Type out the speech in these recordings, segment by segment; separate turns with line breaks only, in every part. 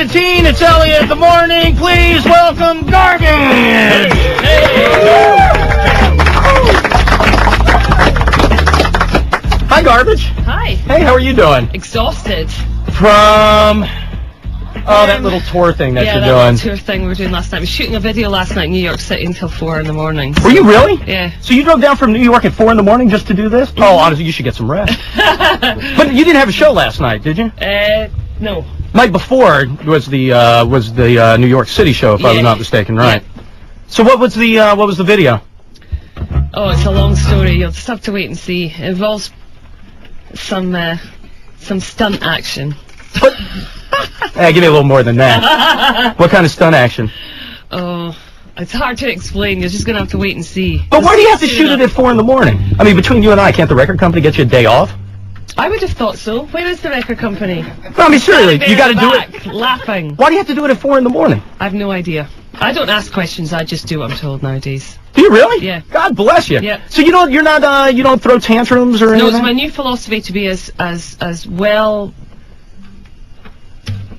17, it's Elliot in the morning. Please welcome Garbage. Hi, Garbage.
Hi.
Hey, how are you doing?
Exhausted.
From... that little tour thing that you're doing.
Yeah, that tour thing we were doing last night. I was shooting a video last night in New York City until 4 in the morning.
Were you really?
Yeah.
So you drove down from New York at 4 in the morning just to do this? Oh, honestly, you should get some rest. But you didn't have a show last night, did you?
No.
Night before was the New York City show, if I was not mistaken, right? Yeah. So what was the video?
Oh, it's a long story. You'll just have to wait and see. It involves some stunt action.
Give me a little more than that. What kind of stunt action?
Oh, it's hard to explain. You're just going to have to wait and see.
But why do you have to shoot it at 4 in the morning? I mean, between you and I, can't the record company get you a day off?
I would have thought so. Where is the record company?
No, I mean, seriously, you got to do it.
Laughing.
Why do you have to do it at 4 in the morning?
I have no idea. I don't ask questions. I just do what I'm told nowadays.
Do you really?
Yeah.
God bless you.
Yeah.
So you don't throw tantrums or anything?
No, it's my new philosophy to be as well.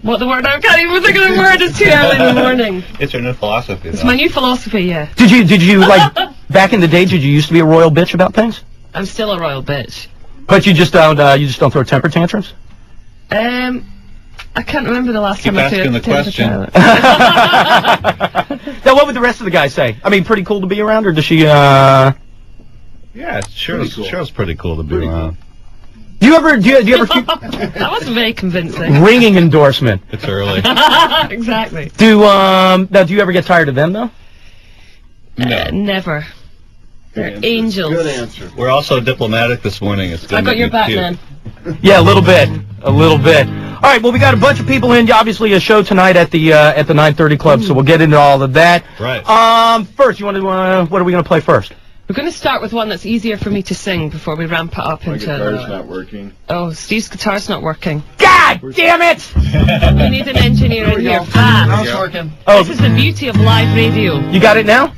What the word? I can't even think of the word. It's too early in the morning.
It's your new philosophy.
It's my new philosophy. Yeah.
Did you like back in the day? Did you used to be a royal bitch about things?
I'm still a royal bitch.
But you just don't throw temper tantrums?
I can't remember the last time I threw a temper tantrum.
Now, what would the rest of the guys say? I mean, pretty cool to be around, or does she?
Yeah, Cheryl's pretty cool to be around.
Do you ever?
That wasn't very convincing.
Ringing endorsement.
It's early.
Exactly.
Do you ever get tired of them though?
No. Never. They're angels.
Good answer.
We're also diplomatic this morning. It's
I got your back, man.
Yeah, a little bit. All right. Well, we got a bunch of people in. Obviously, a show tonight at the 9:30 Club, so we'll get into all of that.
Right.
First, you want to? What are we going to play first?
We're going to start with one that's easier for me to sing before we ramp it up into.
My guitar's not working.
Oh, Steve's guitar's not working.
God damn it!
We need an engineer in here fast.
Now it's working.
Oh,
this is the beauty of live radio.
You got it now?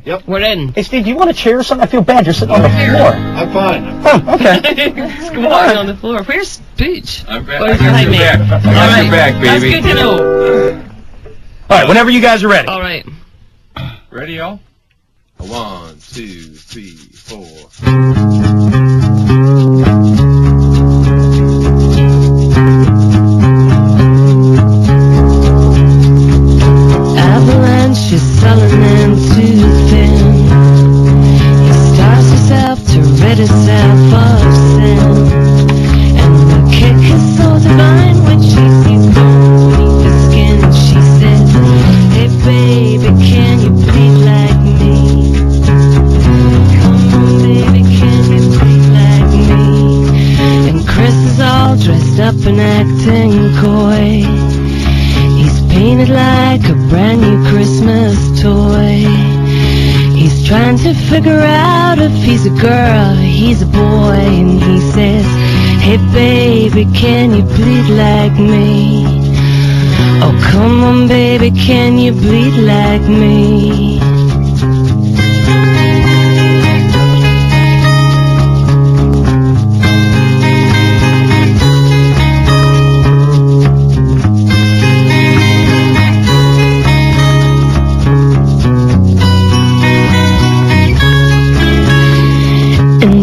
Yep.
We're in.
Hey, Steve, do you want a chair or something? I feel bad. You're sitting on the floor.
I'm fine.
Oh, okay.
Squatting on the floor. Where's Booch?
I'm back.
Oh, he's behind me.
I got your back, baby.
That's good to know.
All right, whenever you guys are ready.
All right.
Ready, y'all? 1, 2, 3, 4.
Avalanche is sullen and too thin. He starves himself to rid himself of sin. And the kick is so divine when she sees bones beneath the skin. She says, hey baby, can you bleed like me? Come on baby, can you bleed like me? And Chris is all dressed up and acting coy. He's painted like a brand new Christmas toy. He's trying to figure out if he's a girl or he's a boy. And he says, hey baby, can you bleed like me? Oh come on baby, can you bleed like me?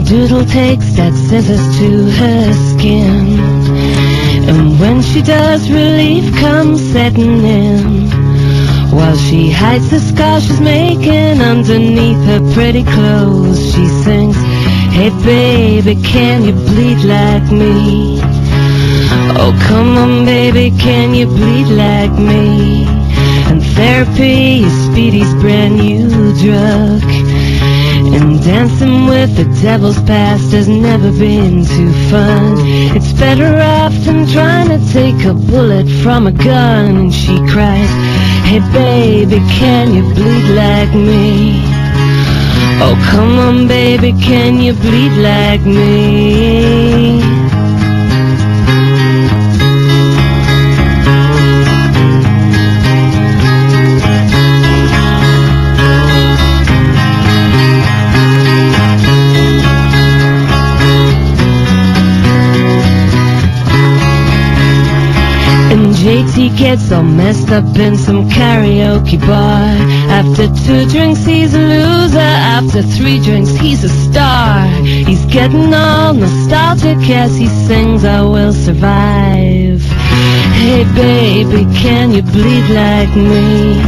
Doodle takes that scissors to her skin, and when she does, relief comes setting in. While she hides the scar she's making underneath her pretty clothes, she sings, hey baby, can you bleed like me? Oh come on baby, can you bleed like me? And therapy is Speedy's brand new drug. And dancing with the devil's past has never been too fun. It's better off than trying to take a bullet from a gun. And she cries, hey baby, can you bleed like me? Oh come on baby, can you bleed like me? JT he gets all messed up in some karaoke bar. After 2 drinks he's a loser, after 3 drinks he's a star. He's getting all nostalgic as he sings I Will Survive. Hey baby, can you bleed like me?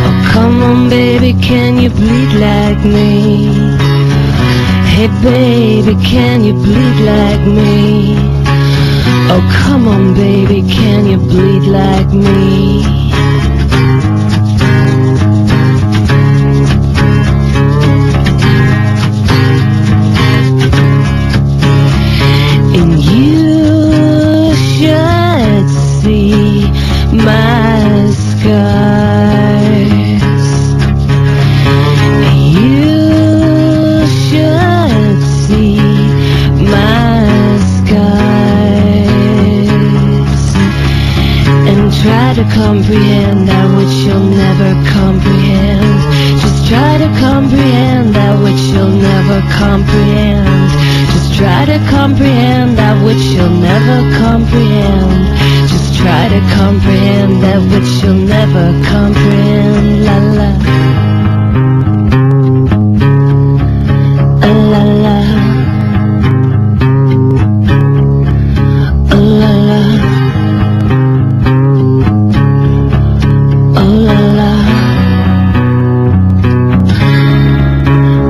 Oh come on baby, can you bleed like me? Hey baby, can you bleed like me? Oh come on baby, can you bleed like me? And you should see my scars. You should see my scars and try to comprehend that which you'll never comprehend. Just try to comprehend that which you'll never comprehend. Just try to comprehend that which you'll never comprehend. Just try to comprehend that which you'll never comprehend. La la. La la. La la. Oh la la.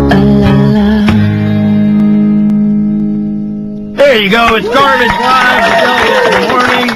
La la.
There you go. It's Garbage Live. Good morning.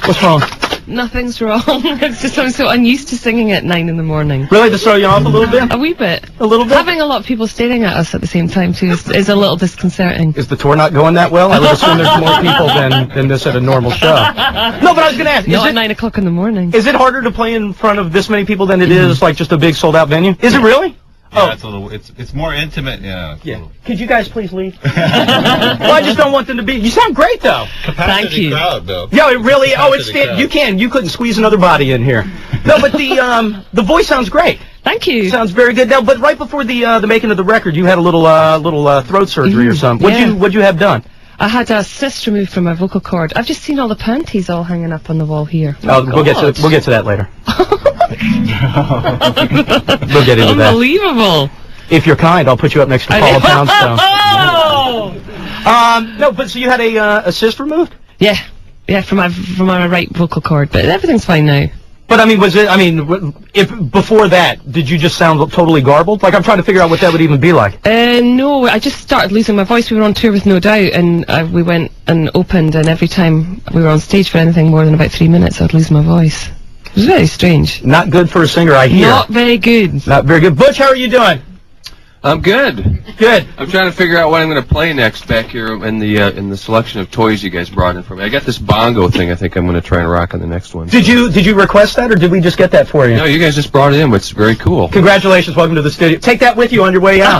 What's wrong?
Nothing's wrong. It's just I'm so unused to singing at 9 in the morning.
Really, to throw you off a little bit?
A wee bit.
A little bit?
Having a lot of people staring at us at the same time too is a little disconcerting.
Is the tour not going that well? I would assume there's more people than this at a normal show. No, but I was going to ask.
Not at 9 o'clock in the morning.
Is it harder to play in front of this many people than it is like just a big sold out venue? Is it really?
Yeah, it's a little. It's more intimate. Yeah.
Yeah. Could you guys please leave? Well, I just don't want them to be. You sound great though.
Capacity
Thank you.
crowd, though.
Yeah, it really. Oh, it's
Capacity crowd.
you couldn't squeeze another body in here. No, but the voice sounds great.
Thank you.
Sounds very good. Now, but right before the making of the record, you had a little throat surgery or something. What'd you have done?
I had a cyst removed from my vocal cord. I've just seen all the panties all hanging up on the wall here.
Oh, we'll get to that later. We'll get into that.
Unbelievable.
If you're kind, I'll put you up next to Paula Poundstone.
Oh!
No, but so you had a cyst removed?
Yeah, from my right vocal cord, but everything's fine now.
But I mean, if before that, did you just sound totally garbled? Like I'm trying to figure out what that would even be like.
No, I just started losing my voice. We were on tour with No Doubt, and we went and opened, and every time we were on stage for anything more than about 3 minutes, I'd lose my voice. It was very strange.
Not good for a singer, I hear.
Not very good.
Not very good. Butch, how are you doing?
I'm good.
Good.
I'm trying to figure out what I'm going to play next back here in the selection of toys you guys brought in for me. I got this bongo thing I think I'm going to try and rock on the next one.
Did you request that, or did we just get that for you?
No, you guys just brought it in, but it's very cool.
Congratulations. Welcome to the studio. Take that with you on your way out.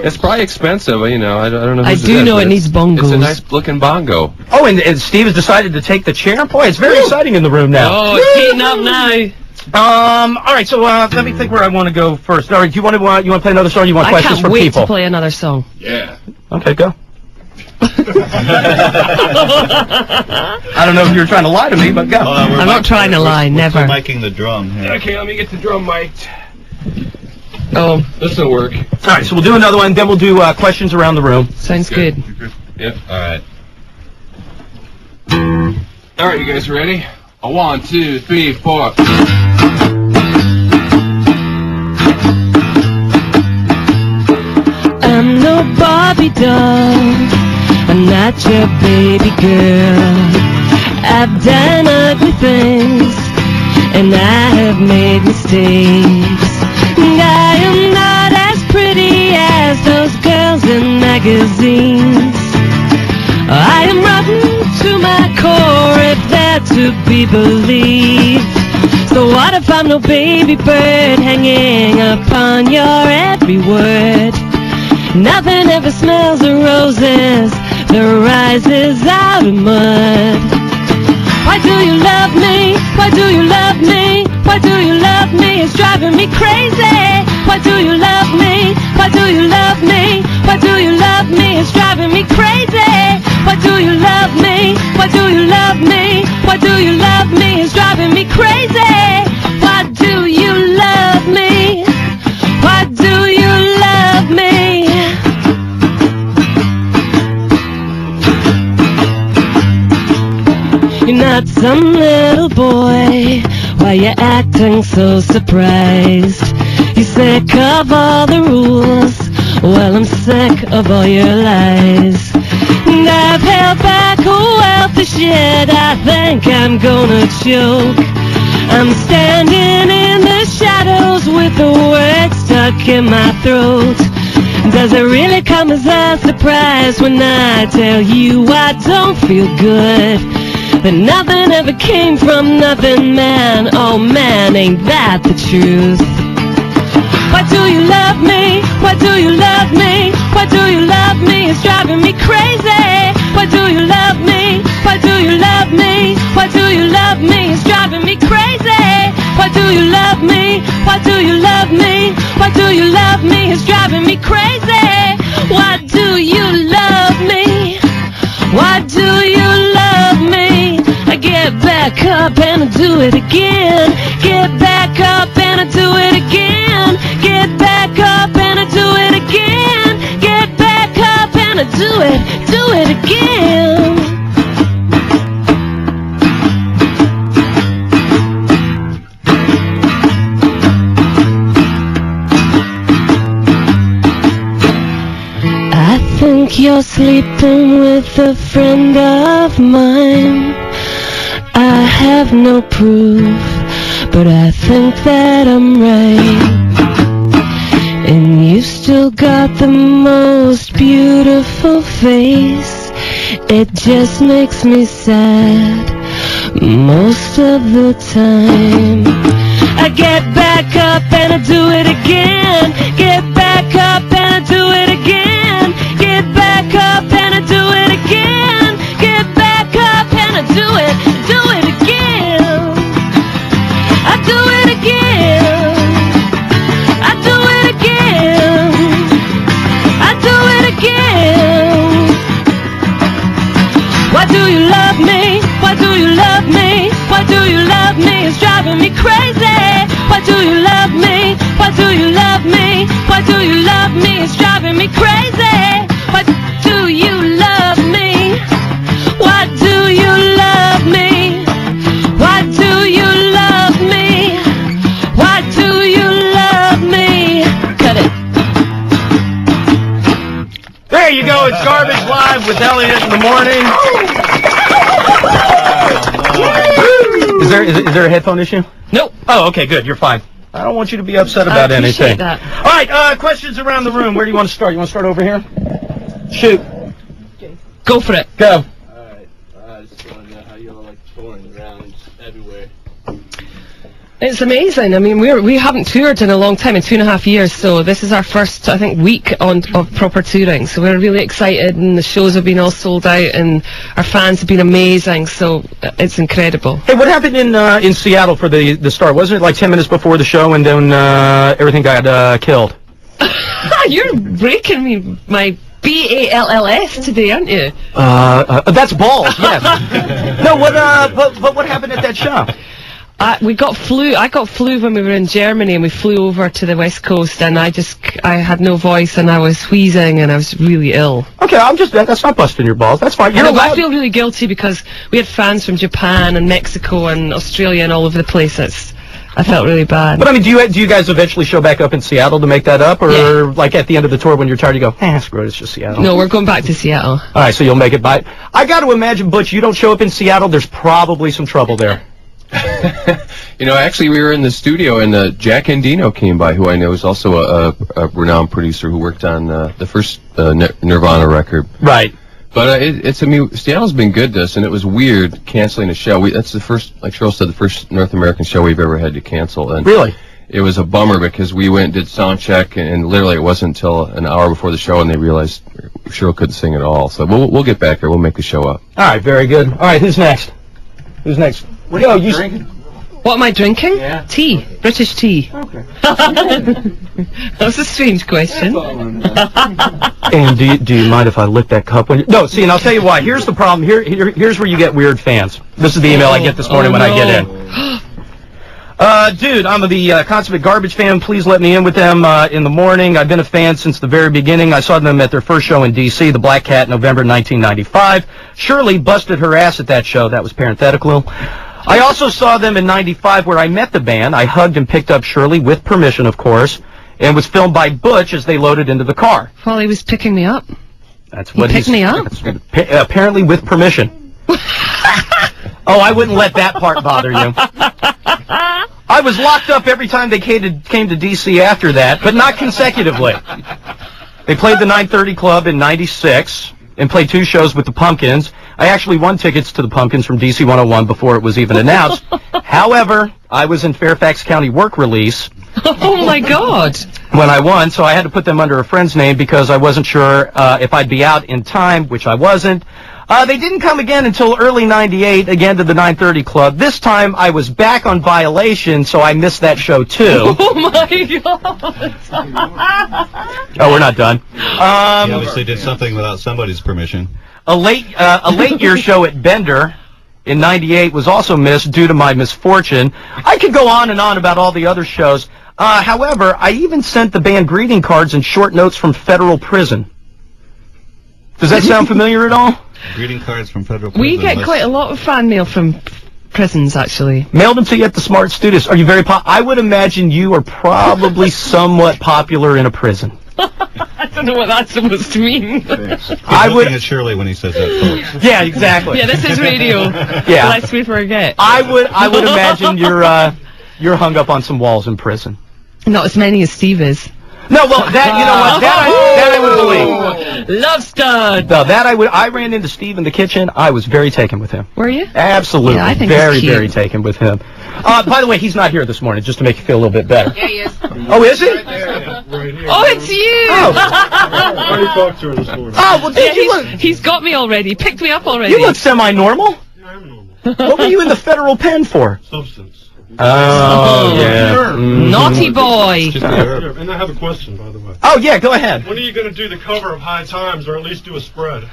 It's probably expensive, you know. I don't know.
I do know it needs bongos.
It's a nice looking bongo.
Oh, and Steve has decided to take the chair. Boy, it's very exciting in the room now.
Oh, it's heating up now.
All right, so let me think where I want to go first. All right, do you want to play another song? Or you want questions from
I can't wait
people?
to play another song.
Yeah.
Okay, go. I don't know if you were trying to lie to me, but go.
I'm not trying to lie, never.
We're micing the drum here.
Okay, let me get the drum mic'd. Oh, this will work.
All right, so we'll do another one, then we'll do questions around the room.
Sounds good.
Yep.
All right.
All right, you guys ready? 1, 2, 3, 4.
I'm no Barbie doll, I'm not your baby girl. I've done ugly things, and I have made mistakes. And I am not as pretty as those girls in magazines. I am rotten to my core, if that to be believed. So what if I'm no baby bird hanging upon your every word? Nothing ever smells of roses that rises out of mud. Why do you love me? Why do you love me? Why do you love me? It's driving me crazy. Why do you love me? Why do you love me? Why do you love me? It's driving me crazy. Why do you love me? Why do you love me? Why do you love me? It's driving me crazy. Why do you love me? Why do you love me? You're not some little boy. Why you acting so surprised? You're sick of all the rules. Well, I'm sick of all your lies. And I've held back a wealth of shit. I think I'm gonna choke. I'm standing in the shadows with the words stuck in my throat. Does it really come as a surprise when I tell you I don't feel good? But nothing ever came from nothing, man. Oh man, ain't that the truth? Why do you love me? Why do you love me? Why do you love me? It's driving me crazy. Why do you love me? Why do you love me? Why do you love me? It's driving me crazy. Why do you love me? Why do you love me? Why do you love me? It's driving me crazy. Why do you love me? Why do you love me? I get back up and I do it again. Get back up and I do it again. Get back up and I do it again. Get back up and I do it again. I think you're sleeping with a friend of mine. I have no proof, but I think that I'm right. And you still got the most beautiful face. It just makes me sad most of the time. I get back up and I do it again. Get back up and I do it again. Get back up and I do it again. Get back up and I do it again. I do it again. I do it again. I do it again. Why do you love me? Why do you love me? Why do you love me? It's driving me crazy. Why do you love me? Why do you love me? Why do you love me? It's driving me crazy. Why do you love me? Why do you love me? Why do you love me? Why do you love me? Cut it.
There you go. It's Garbage Live with Elliot in the morning. Is there a headphone issue?
Nope.
Oh, okay, good. You're fine. I don't want you to be upset about anything.
That.
All right, questions around the room. Where do you want to start? You want to start over here? Shoot.
Go for it.
Go.
Alright, I just want to know how you all like touring around everywhere.
It's amazing. I mean, we haven't toured in a long time, in 2.5 years, so this is our first, I think, week of proper touring. So we're really excited, and the shows have been all sold out, and our fans have been amazing, so it's incredible.
Hey, what happened in Seattle for the start? Wasn't it like 10 minutes before the show, and then everything got killed?
You're breaking me, my BALLS today, aren't you?
That's balls, yes. No, what happened at that show?
I got flu when we were in Germany, and we flew over to the West Coast, and I had no voice, and I was wheezing, and I was really ill.
Okay, that's not busting your balls. That's fine.
I feel really guilty because we had fans from Japan and Mexico and Australia and all over the place. I felt really bad.
But I mean, do you guys eventually show back up in Seattle to make that up, or like at the end of the tour when you're tired, you go, screw it, it's just Seattle?
No, we're going back to Seattle.
All right, so you'll make it by. I got to imagine, Butch, you don't show up in Seattle, there's probably some trouble there.
Actually, we were in the studio, and Jack Endino came by, who I know is also a renowned producer who worked on the first Nirvana record.
Right.
But Seattle's been good to us, and it was weird canceling a show. That's the first, like Cheryl said, the first North American show we've ever had to cancel. And
really?
It was a bummer because we went and did sound check, and literally it wasn't until an hour before the show, and they realized Cheryl couldn't sing at all. So we'll get back there. We'll make the show up.
All right, very good. All right, who's next? What are you drinking?
What am I drinking?
Yeah.
Tea. British tea.
Okay.
That was a strange question.
And do you mind if I lick that cup? No, see, and I'll tell you why. Here's the problem. Here's where you get weird fans. This is the email I get this morning when I get in. Dude, I'm the Consummate Garbage fan. Please let me in with them in the morning. I've been a fan since the very beginning. I saw them at their first show in D.C., the Black Cat, November 1995. Shirley busted her ass at that show. That was parenthetical. I also saw them in 95 where I met the band. I hugged and picked up Shirley, with permission, of course, and was filmed by Butch as they loaded into the car.
While he was picking me up.
That's what
he picked me up?
Apparently with permission. Oh, I wouldn't let that part bother you. I was locked up every time they came to D.C. after that, but not consecutively. They played the 930 Club in 96 and played 2 shows with the Pumpkins. I actually won tickets to the Pumpkins from DC 101 before it was even announced. However, I was in Fairfax County work release.
Oh, my God.
When I won, so I had to put them under a friend's name because I wasn't sure if I'd be out in time, which I wasn't. They didn't come again until early 98, again to the 930 Club. This time, I was back on violation, so I missed that show, too.
Oh, my God.
Oh, we're not done.
He obviously did something without somebody's permission.
A late year show at Bender in 98 was also missed due to my misfortune. I could go on and on about all the other shows. However, I even sent the band greeting cards and short notes from federal prison. Does that sound familiar at all?
Greeting cards from federal prison.
We get quite a lot of fan mail from prisons, actually.
Mailed them to you at the Smart Studios. Are you very I would imagine you are probably somewhat popular in a prison.
I don't know what that's supposed to mean.
I would
looking at Shirley when he says that, folks.
Yeah, exactly.
Yeah, this is radio.
Yeah.
Lest we forget.
I would imagine you're hung up on some walls in prison.
Not as many as Steve is.
No, well, that, you know what, that I would believe.
Love stud.
No, that I ran into Steve in the kitchen. I was very taken with him.
Were you?
Absolutely.
Yeah, I think
very,
he's cute.
very taken with him. By the way, he's not here this morning, just to make you feel a little bit better.
Yeah, he is.
Oh, is he?
Right here.
Oh, it's you!
Oh.
I already talked to her this morning.
Oh, well,
Yeah,
you look,
he's got me already. Picked me up already.
you look semi-normal.
Yeah, I'm normal.
What were you in the federal pen for?
Substance.
Oh, yeah. Mhm.
Naughty boy.
Just the herb.
And I have a question, by the way.
Oh, yeah, go ahead.
When are you going to do the cover of High Times, or at least do a spread?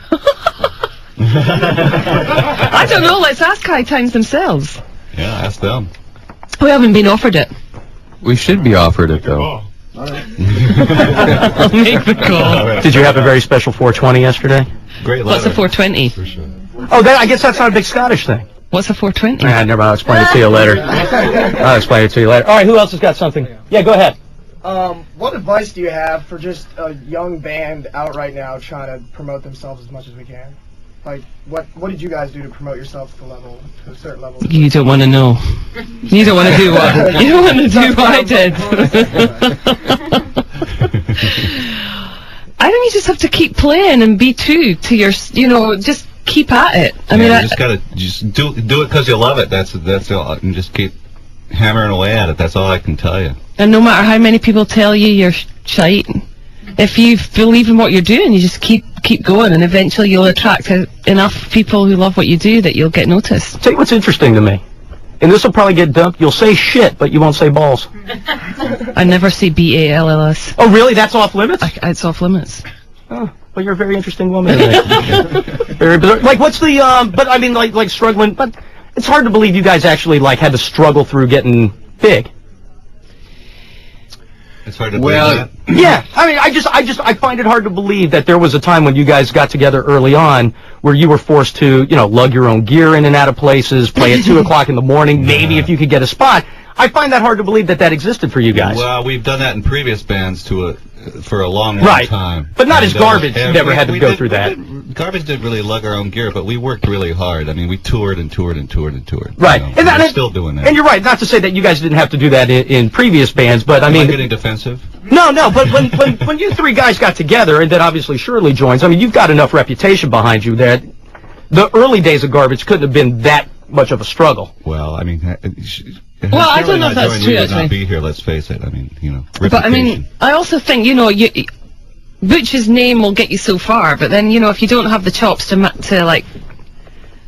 I don't know. Let's ask High Times themselves.
Yeah, ask them.
We haven't been offered it.
We should be offered it, though.
I'll make the call.
Did you have a very special 420 yesterday?
Great
What's
letter.
a 420?
For sure.
Oh, I guess that's not a big Scottish thing.
What's a 420?
Never mind. I'll explain it to you later. I'll explain it to you later. All right, who else has got something? Yeah, go ahead.
What advice do you have for just a young band out right now trying to promote themselves as much as we can? Like, what did you guys do to promote yourself to a certain level?
You don't want to know. You don't want to do what? You don't want to do what I did. I think you just have to keep playing and be true to your, just keep at it. I mean,
you just gotta do it because you love it. That's all. And just keep hammering away at it. That's all I can tell you.
and no matter how many people tell you you're shite, if you believe in what you're doing, you just keep going, and eventually you'll attract enough people who love what you do that you'll get noticed.
Tell you what's interesting to me, and this will probably get dumped. You'll say shit, but you won't say balls.
I never say BALLS.
Oh, really? That's off limits?
It's off limits.
Oh, well, you're a very interesting woman. Very bizarre. Like, what's the, but I mean, like struggling, but it's hard to believe you guys actually, had to struggle through getting big.
It's hard to believe that.
Yeah, I mean, I find it hard to believe that there was a time when you guys got together early on where you were forced to, lug your own gear in and out of places, play at 2 o'clock in the morning, maybe if you could get a spot. I find that hard to believe that existed for you guys.
Well, we've done that in previous bands for a long time.
But not as Garbage never had to go through that.
Garbage didn't really lug our own gear, but we worked really hard. I mean, we toured and toured and toured and toured.
Right.
And we're still doing that.
And you're right, not to say that you guys didn't have to do that in previous bands, but I mean...
Am I getting defensive?
No, but when you three guys got together, and then obviously Shirley joins, I mean, you've got enough reputation behind you that the early days of Garbage couldn't have been that much of a struggle.
Well, I mean...
Well, I don't know if that's true,
You would
actually.
not be here, let's face it. I mean,
But I mean, I also think, Butch's name will get you so far, but then, if you don't have the chops to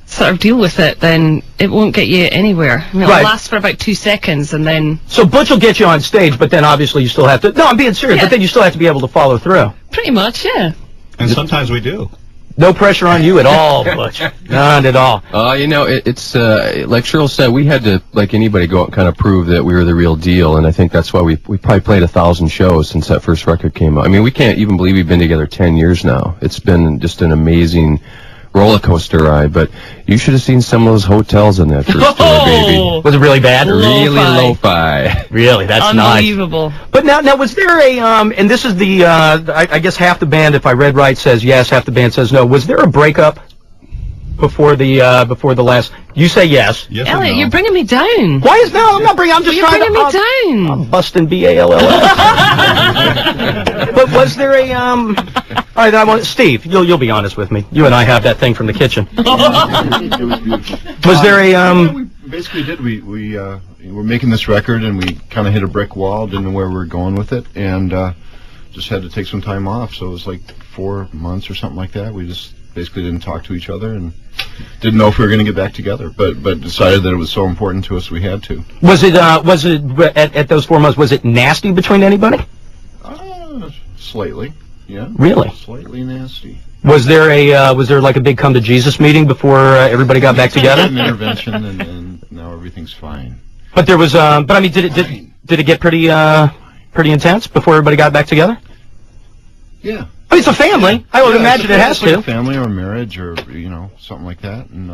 sort of deal with it, then it won't get you anywhere. I mean, it'll
Right.
last for about 2 seconds, and then
So Butch will get you on stage, but then obviously you still have to. No, I'm being serious.
Yeah.
But then you still have to be able to follow through.
pretty much, yeah.
And sometimes we do.
No pressure on you at all, Butch. None at all.
You know, it's like Shirley said, we had to, like anybody, go out and kind of prove that we were the real deal, and I think that's why we probably played 1,000 shows since that first record came out. I mean, we can't even believe we've been together 10 years now. It's been just an amazing roller coaster ride, but you should have seen some of those hotels in that first tour, baby.
Was it really bad?
Really
Lo-fi.
lo-fi.
Really, that's nice.
Unbelievable.
But now was there a and this is the I guess half the band, if I read right, says yes, half the band says no. Was there a breakup before the last? You say yes.
Yes or
Elliot,
no?
you're bringing me down.
Why is no? I'm not bringing. I'm just
You're
trying
bringing
to.
me down.
I'm busting BALL. But was there a All right, I want Steve. You'll be honest with me. You and I have that thing from the kitchen.
It was beautiful.
Was there a
Yeah, we basically did. We were making this record, and we kind of hit a brick wall. Didn't know where we were going with it, and just had to take some time off. So it was like 4 months or something like that. We just basically didn't talk to each other and didn't know if we were going to get back together. But decided that it was so important to us we had to.
Was it at those 4 months? Was it nasty between anybody?
Slightly, yeah.
Really?
Slightly nasty.
Was there like a big come to Jesus meeting before everybody got back together?
An intervention, and now everything's fine.
But there was but I mean, did it get pretty intense before everybody got back together?
Yeah.
I mean, it's a family. I would
Yeah,
imagine it has
it's like
to.
a family or marriage or something like that, and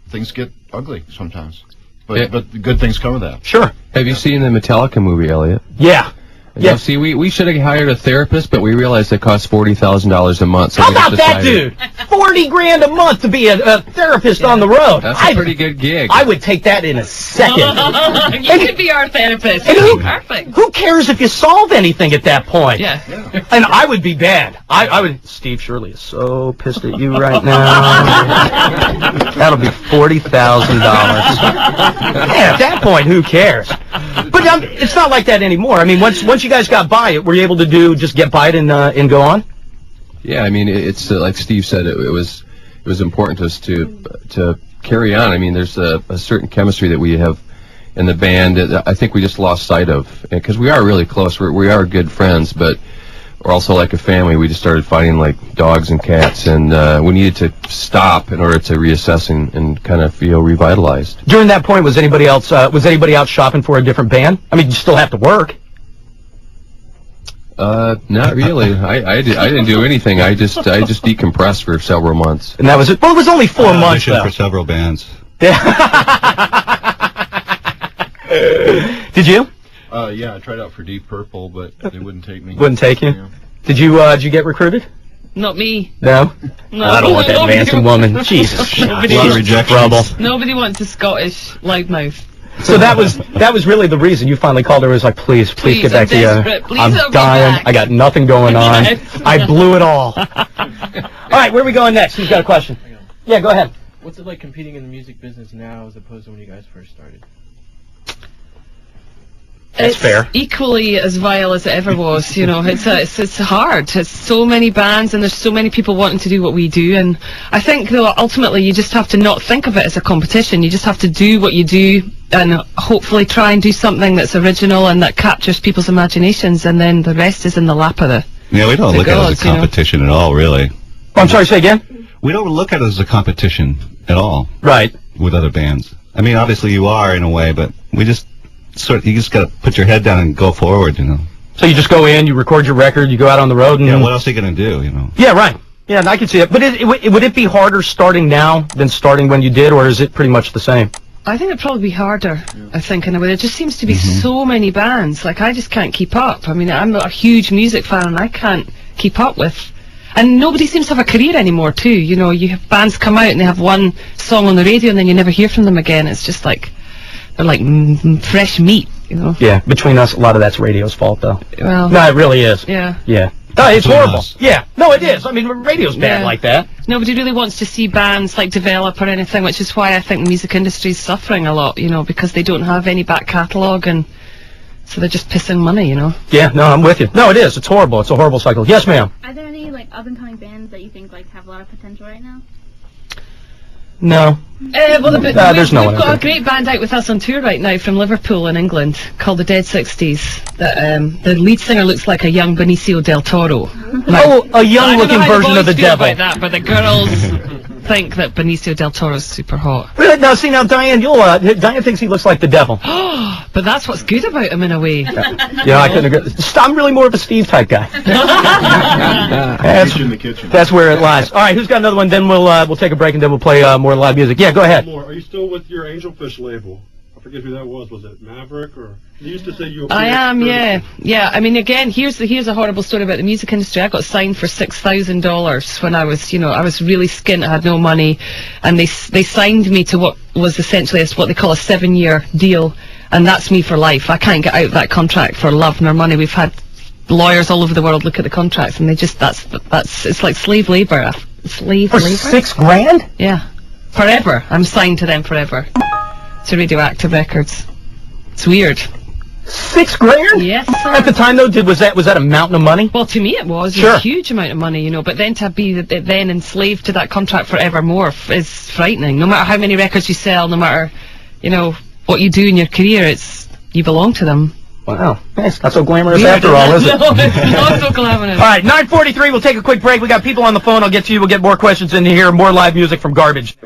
things get ugly sometimes. But
Yeah.
but good things come of that.
Sure.
Have you seen the Metallica movie, Elliot?
Yeah.
Yeah.
Yeah.
See, we should have hired a therapist, but we realized it costs $40,000 a month. So
How
we just
about that,
decided-
dude? $40,000 a month to be a therapist on the road.
That's a pretty good gig.
I would take that in a second.
You could be our therapist.
And
You'd be perfect.
Who cares if you solve anything at that point?
Yeah.
And I would be bad. I would. Steve Shirley is so pissed at you right now. That'll be $40,000. Yeah, at that point, who cares? But it's not like that anymore. I mean, once you guys got by it, were you able to just get by it and go on?
Yeah, I mean, it's like Steve said, it was important to us to carry on. I mean, there's a certain chemistry that we have in the band that I think we just lost sight of, because we are really close. We are good friends, but we're also like a family. We just started fighting like dogs and cats, and we needed to stop in order to reassess and kind of feel revitalized.
During that point, was anybody else out shopping for a different band? I mean, you still have to work.
Not really. I didn't do anything. I just decompressed for several months.
And that was it. Well, it was only 4 months,
Auditioned
though.
for several bands.
Did you?
Yeah, I tried out for Deep Purple, but they wouldn't take me.
Wouldn't take you?
Yeah.
Did you get recruited?
Not me.
No?
No.
I don't want that Manson woman. Jesus.
Nobody
A lot of
wants-
rejections.
Trouble.
Nobody wants a Scottish loudmouth.
So that was really the reason you finally called her. Was like, please get back
I'm
together.
desperate. Please
I'm
help me
dying.
back.
I got nothing going on.
Yes.
I blew it all. All right, where are we going next? Who's got a question? Yeah, go ahead.
What's it like competing in the music business now as opposed to when you guys first started?
That's
It's
fair.
equally as vile as it ever was. You know, it's hard. It's so many bands, and there's so many people wanting to do what we do. And I think, though, ultimately, you just have to not think of it as a competition. You just have to do what you do, and hopefully try and do something that's original and that captures people's imaginations. And then the rest is in the lap of the.
Yeah, we don't
The
look at it as
gods,
a
you know.
competition at all, really.
Oh, I'm sorry, say again?
We don't look at it as a competition at all
Right.
with other bands. I mean, obviously you are in a way, but we just you just got to put your head down and go forward, you know.
So you just go in, you record your record, you go out on the road, and
Yeah, what else are you going to do, you know?
Yeah, right. Yeah, I can see it. But would it be harder starting now than starting when you did, or is it pretty much the same?
I think it'd probably be harder, I think, in a way. There just seems to be so many bands. Like, I just can't keep up. I mean, I'm a huge music fan, and I can't keep up with. And nobody seems to have a career anymore, too. You know, you have bands come out and they have one song on the radio, and then you never hear from them again. It's just like, they're like fresh meat, you know?
Yeah, between us, a lot of that's radio's fault, though.
Well,
No, it really is.
yeah.
Yeah. No, it's
Between
horrible.
us.
Yeah. No, it is. I mean, radio's bad
Yeah.
like that.
Nobody really wants to see bands like develop or anything, which is why I think the music industry is suffering a lot, you know, because they don't have any back catalogue, and so they're just pissing money, you know?
Yeah, no, I'm with you. No, it is. It's horrible. It's a horrible cycle. Yes, ma'am.
Are there any like up and coming bands that you think like have a lot of potential right now?
No. There's no one.
We've got a great band out with us on tour right now from Liverpool in England called the Dead 60s. The lead singer looks like a young Benicio del Toro.
Oh, a young-looking version of the devil.
About that, but the girls think that Benicio del Toro is super hot.
Really? Now, see, Diane, Diane thinks he looks like the devil.
But that's what's good about him in a way.
Yeah, I couldn't agree. I'm really more of a Steve type guy.
In the kitchen.
That's where it lies. All right, who's got another one? Then we'll take a break and then we'll play more live music. Yeah, go ahead.
Are you still with your Angelfish label? I forget who that was. Was it Maverick or? You used to say you.
I am, yeah. I mean, again, here's a horrible story about the music industry. I got signed for $6,000 when I was, I was really skint. I had no money, and they signed me to what was essentially what they call a 7-year deal, and that's me for life. I can't get out of that contract for love nor money. We've had lawyers all over the world look at the contracts, and they just that's it's like slave labor. Slave
for
labor.
$6,000?
Yeah, forever. I'm signed to them forever. To Radioactive Records. It's weird.
$6,000?
Yes, sir.
At the time, though, was that a mountain of money?
Well, to me it was.
Sure.
A huge amount of money, But then to be then enslaved to that contract forevermore is frightening. No matter how many records you sell, no matter, what you do in your career, you belong to them.
Wow. It's not so glamorous after all, is it?
No, it's not so glamorous.
All right, 9:43. We'll take a quick break. We got people on the phone. I'll get to you. We'll get more questions in here. More live music from Garbage.